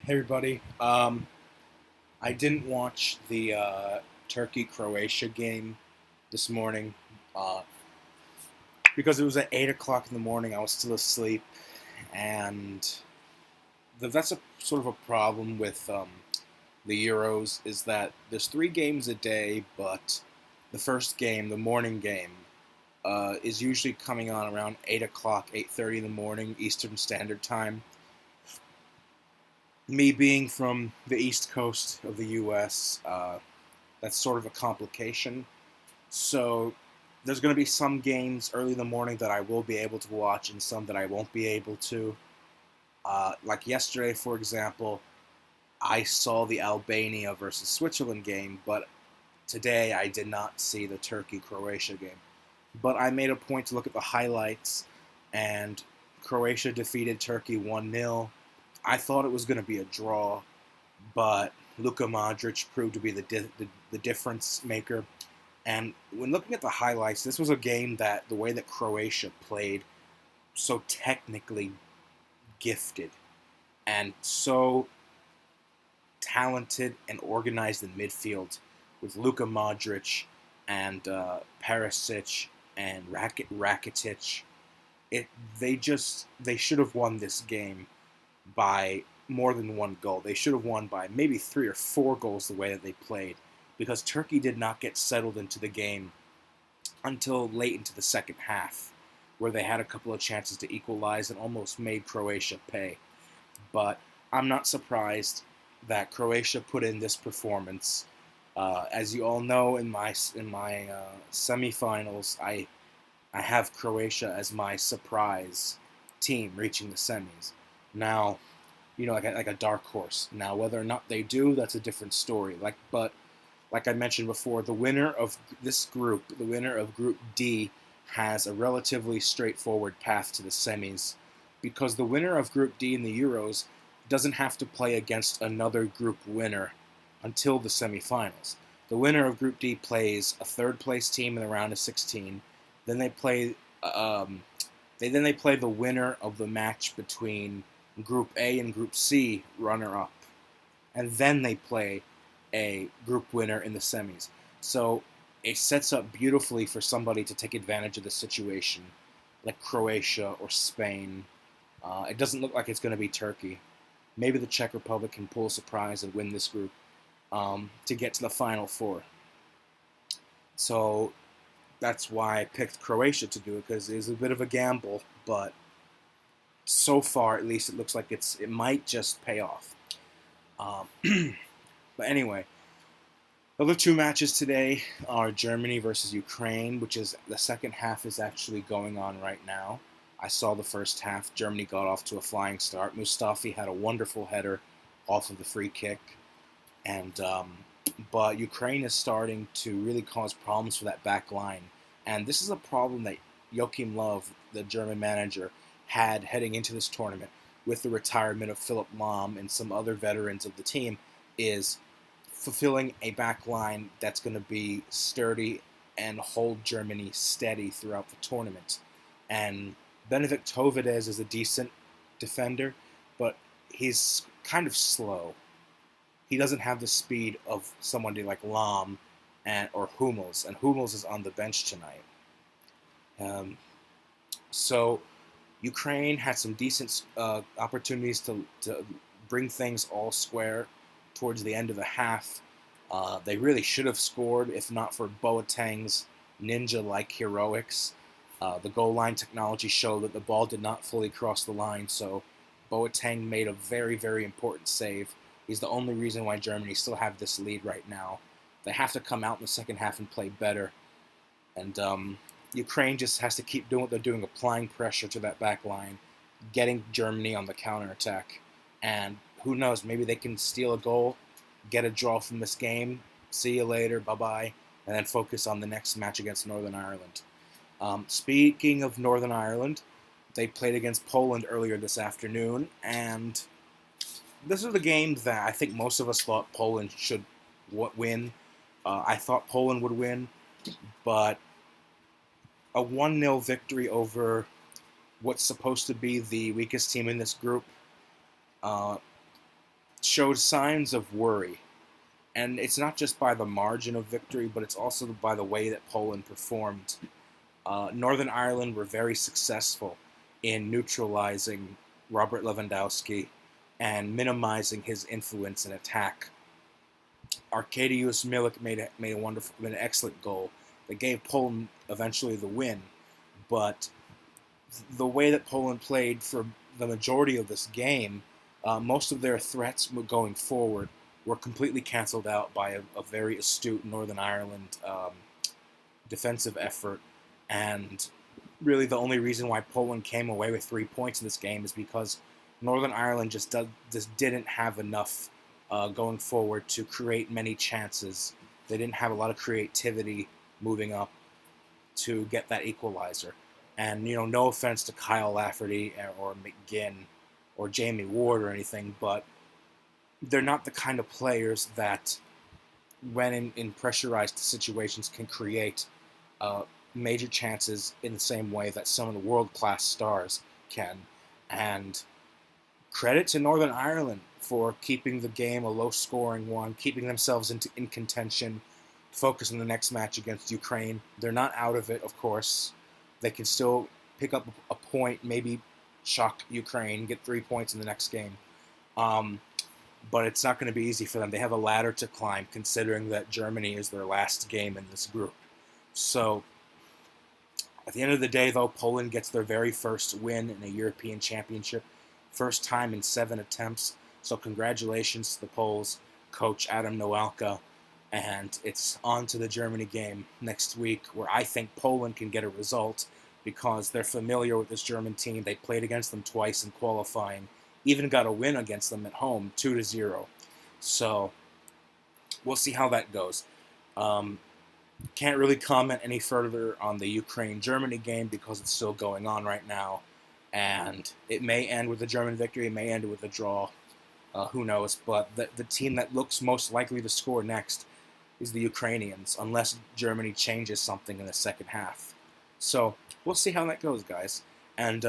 Hey everybody. I didn't watch the Turkey-Croatia game this morning uh, because it was at 8 o'clock in the morning. I was still asleep, and that's a sort of a problem with the Euros is that there's 3 games a day, but the first game, the morning game, is usually coming on around 8 o'clock, 8:30 in the morning Eastern Standard Time. Me being from the East Coast of the U.S., that's sort of a complication. So there's going to be some games early in the morning that I will be able to watch and some that I won't be able to. Like yesterday, for example, I saw the Albania versus Switzerland game, but today I did not see the Turkey-Croatia game. But I made a point to look at the highlights, and Croatia defeated Turkey 1-0. I thought it was going to be a draw, but Luka Modric proved to be the difference maker. And when looking at the highlights, this was a game that the way that Croatia played, so technically gifted and so talented and organized in midfield with Luka Modric and Perisic and Rakitic. It they should have won this game by more than one goal. They should have won by maybe 3 or 4 goals the way that they played, because Turkey did not get settled into the game until late into the second half, where they had a couple of chances to equalize and almost made Croatia pay. But I'm not surprised that Croatia put in this performance. As you all know, in my semifinals, I have Croatia as my surprise team reaching the semis. Now, like a dark horse. Now, whether or not they do, that's a different story. Like I mentioned before, the winner of this group, the winner of Group D, has a relatively straightforward path to the semis, because the winner of Group D in the Euros doesn't have to play against another group winner until the semifinals. The winner of Group D plays a third place team in the round of 16. Then they play they play the winner of the match between Group A and Group C runner up, and then they play a group winner in the semis. So it sets up beautifully for somebody to take advantage of the situation, like Croatia or Spain. It doesn't look like it's going to be Turkey. Maybe the Czech Republic can pull a surprise and win this group to get to the Final Four. So that's why I picked Croatia to do it, because it's a bit of a gamble, but so far at least it looks like it might just pay off. But anyway, the other 2 matches today are Germany versus Ukraine, which is the second half is actually going on right now. I saw the first half. Germany got off to a flying start. Mustafi had a wonderful header off of the free kick, and but Ukraine is starting to really cause problems for that back line, and this is a problem that Joachim Löw, the German manager, had heading into this tournament with the retirement of Philipp Lahm and some other veterans of the team, is fulfilling a back line that's going to be sturdy and hold Germany steady throughout the tournament. And Benedikt Tovedes is a decent defender, but he's kind of slow. He doesn't have the speed of somebody like Lahm or Hummels, and Hummels is on the bench tonight. So Ukraine had some decent opportunities to bring things all square towards the end of the half. They really should have scored if not for Boateng's ninja-like heroics. The goal line technology showed that the ball did not fully cross the line, so Boateng made a very, very important save. He's the only reason why Germany still have this lead right now. They have to come out in the second half and play better. And Ukraine just has to keep doing what they're doing, applying pressure to that back line, getting Germany on the counterattack. And who knows, maybe they can steal a goal, get a draw from this game, see you later, bye-bye, and then focus on the next match against Northern Ireland. Speaking of Northern Ireland, they played against Poland earlier this afternoon, and this is the game that I think most of us thought Poland should win. I thought Poland would win, but a 1-0 victory over what's supposed to be the weakest team in this group showed signs of worry. And it's not just by the margin of victory, but it's also by the way that Poland performed. Northern Ireland were very successful in neutralizing Robert Lewandowski and minimizing his influence in attack. Arkadiusz Milik made an excellent goal that gave Poland eventually the win. But the way that Poland played for the majority of this game, most of their threats going forward were completely canceled out by a very astute Northern Ireland defensive effort. And really, the only reason why Poland came away with 3 points in this game is because Northern Ireland just didn't have enough going forward to create many chances. They didn't have a lot of creativity moving up to get that equalizer. And no offense to Kyle Lafferty or McGinn or Jamie Ward or anything, but they're not the kind of players that, when in pressurized situations, can create major chances in the same way that some of the world-class stars can. And credit to Northern Ireland for keeping the game a low-scoring one, keeping themselves in contention, focus on the next match against Ukraine. They're not out of it, of course. They can still pick up a point, maybe shock Ukraine, get 3 points in the next game. But it's not going to be easy for them. They have a ladder to climb, considering that Germany is their last game in this group. So, at the end of the day, though, Poland gets their very first win in a European Championship. First time in 7 attempts. So congratulations to the Poles, Coach Adam Nowalka. And it's on to the Germany game next week, where I think Poland can get a result because they're familiar with this German team. They played against them twice in qualifying, even got a win against them at home, 2-0. So we'll see how that goes. Can't really comment any further on the Ukraine-Germany game because it's still going on right now. And it may end with a German victory, it may end with a draw. Who knows? But the team that looks most likely to score next is the Ukrainians, unless Germany changes something in the second half. So we'll see how that goes, guys. And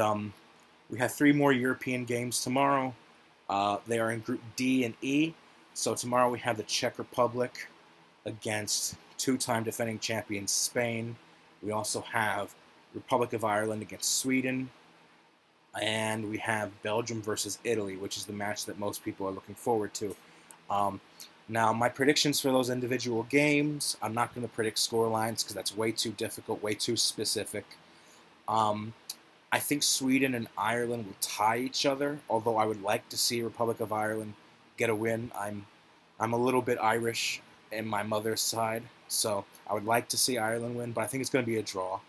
we have 3 more European games tomorrow. They are in Group D and E. So tomorrow we have the Czech Republic against 2-time defending champions Spain. We also have Republic of Ireland against Sweden. And we have Belgium versus Italy, which is the match that most people are looking forward to. Now, my predictions for those individual games, I'm not going to predict scorelines because that's way too difficult, way too specific. I think Sweden and Ireland will tie each other, although I would like to see Republic of Ireland get a win. I'm a little bit Irish in my mother's side, so I would like to see Ireland win, but I think it's going to be a draw.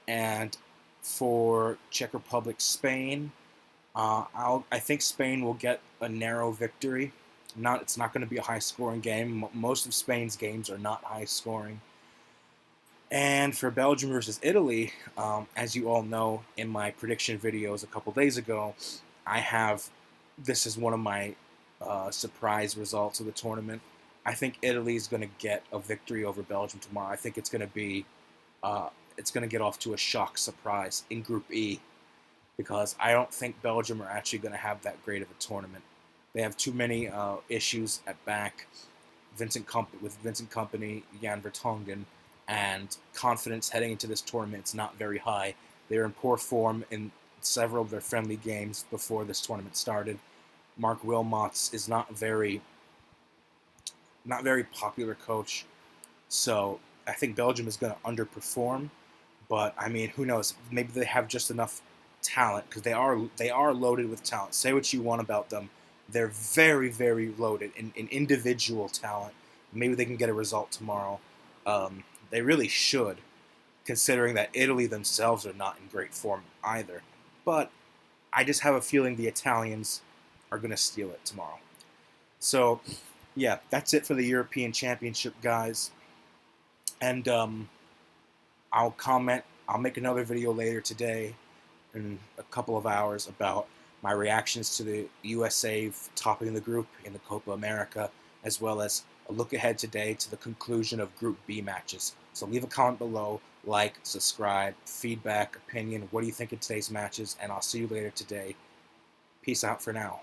And for Czech Republic, Spain, I think Spain will get a narrow victory. It's not going to be a high-scoring game. Most of Spain's games are not high-scoring. And for Belgium versus Italy, as you all know, in my prediction videos a couple days ago, this is one of my surprise results of the tournament. I think Italy is going to get a victory over Belgium tomorrow. I think it's going to get off to a shock surprise in Group E, because I don't think Belgium are actually going to have that great of a tournament. They have too many issues at back. Vincent Kompany, Jan Vertonghen, and confidence heading into this tournament is not very high. They're in poor form in several of their friendly games before this tournament started. Mark Wilmots is not very popular coach, so I think Belgium is going to underperform. But I mean, who knows? Maybe they have just enough talent, because they are loaded with talent. Say what you want about them, they're very, very loaded in individual talent. Maybe they can get a result tomorrow. They really should, considering that Italy themselves are not in great form either. But I just have a feeling the Italians are going to steal it tomorrow. So, yeah, that's it for the European Championship, guys. And I'll make another video later today in a couple of hours about my reactions to the USA topping the group in the Copa America, as well as a look ahead today to the conclusion of Group B matches. So leave a comment below, like, subscribe, feedback, opinion, what do you think of today's matches, and I'll see you later today. Peace out for now.